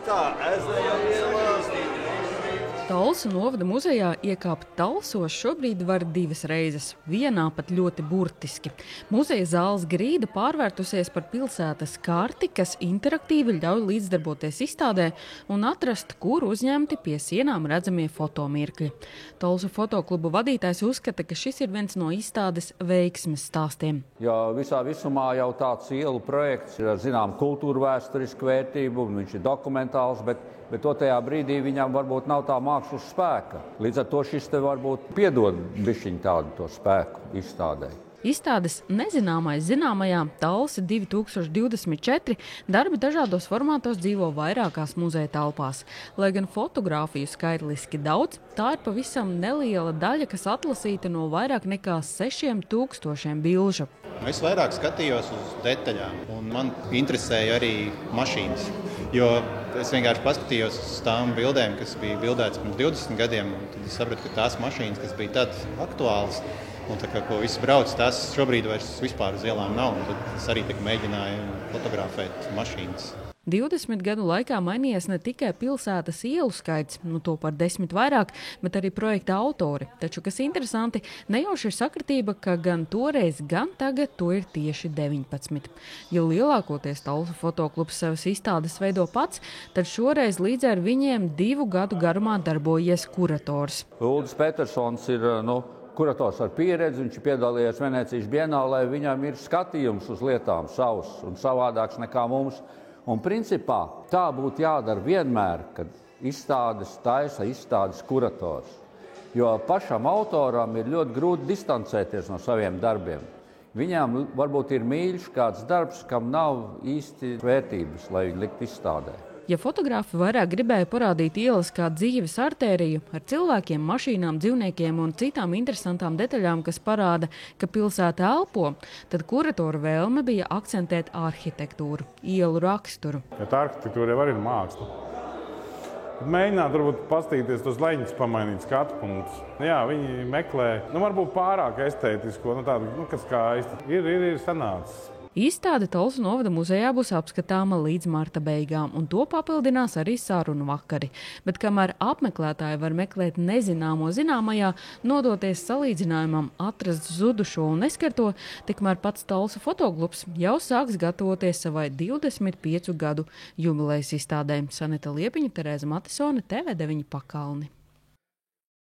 kā Ezeja iela. Talsu novada muzejā iekāpt Talsos šobrīd var 2 reizes, vienā pat ļoti burtiski. Muzeja zāles grīda pārvērtusies par pilsētas karti, kas interaktīvi ļauj līdzdarboties izstādē un atrast, kur uzņemti pie sienām redzamie fotomirkļi. Talsu fotoklubu vadītājs uzskata, ka šis ir viens no izstādes veiksmes stāstiem. Jo visā visumā jau tāds ielu projekts ir ar zinām kultūru vēsturisku vērtību, viņš ir dokumentāls, bet tajā brīdī viņam varbūt nav tā mākslas spēka. Līdz ar to šis te varbūt piedod bišķiņ tādu to spēku izstādē. Izstādes nezināmais zināmajā Talsi 2024 darbi dažādos formātos dzīvo vairākās muzeja telpās. Lai gan fotogrāfiju skaitliski daudz, tā ir pavisam neliela daļa, kas atlasīta no vairāk nekā 6000 bilžu. Es vairāk skatījos uz detaļām, un man interesēja arī mašīnas. Jo es vienkārši paskatījos uz tām bildēm, kas bija bildētas pirms 20 gadiem, un tad es sapratu, ka tās mašīnas, kas bija tad aktuālas, un tā kā ko visi brauc, tās šobrīd vairs vispār uz ielām nav, un tad es arī mēģināju fotografēt mašīnas. 20 gadu laikā mainījies ne tikai pilsētas ielu skaits, to par 10 vairāk, bet arī projekta autori. Taču, kas interesanti, nejauši ir sakritība, ka gan toreiz, gan tagad to ir tieši 19. Ja lielākoties Talsu fotoklubs savas izstādes veido pats, tad šoreiz līdz ar viņiem 2 gadu garumā darbojies kurators. Uldis Petersons ir kurators ar pieredzi, viņš ir piedalījies Venecijas bienālē, viņam ir skatījums uz lietām savs un savādāks nekā mums. Un principā tā būtu jādara vienmēr, kad izstādes taisa izstādes kurators. Jo pašam autoram ir ļoti grūti distancēties no saviem darbiem. Viņām varbūt ir mīļš kāds darbs, kam nav īsti vērtības, lai viņu likt izstādē. Ja fotografi vairāk gribēja parādīt ielas kā dzīves artēriju ar cilvēkiem, mašīnām, dzīvniekiem un citām interesantām detaļām, kas parāda, ka pilsēta elpo, tad kuratora vēlme bija akcentēt arhitektūru, ielu raksturu. Ja tā arhitektūra jau arī ir māksla. Mēģināt varbūt pastīties tos leņķus, pamainīt skatu punktus. Jā, viņi meklē, varbūt pārāk estētisko, tādu, kas skaisti. Ir sanācis. Izstāde Talsu novada muzejā būs apskatāma līdz marta beigām, un to papildinās arī sarunu vakari. Bet kamēr apmeklētāji var meklēt nezināmo zināmajā, nodoties salīdzinājumam, atrast zudušo un neskarto, tikmēr pats Talsu fotoklubs jau sāks gatavoties savai 25 gadu jubilejas izstādē. Saneta Liepiņa, Terēza Matisone, TV9 Pakalni.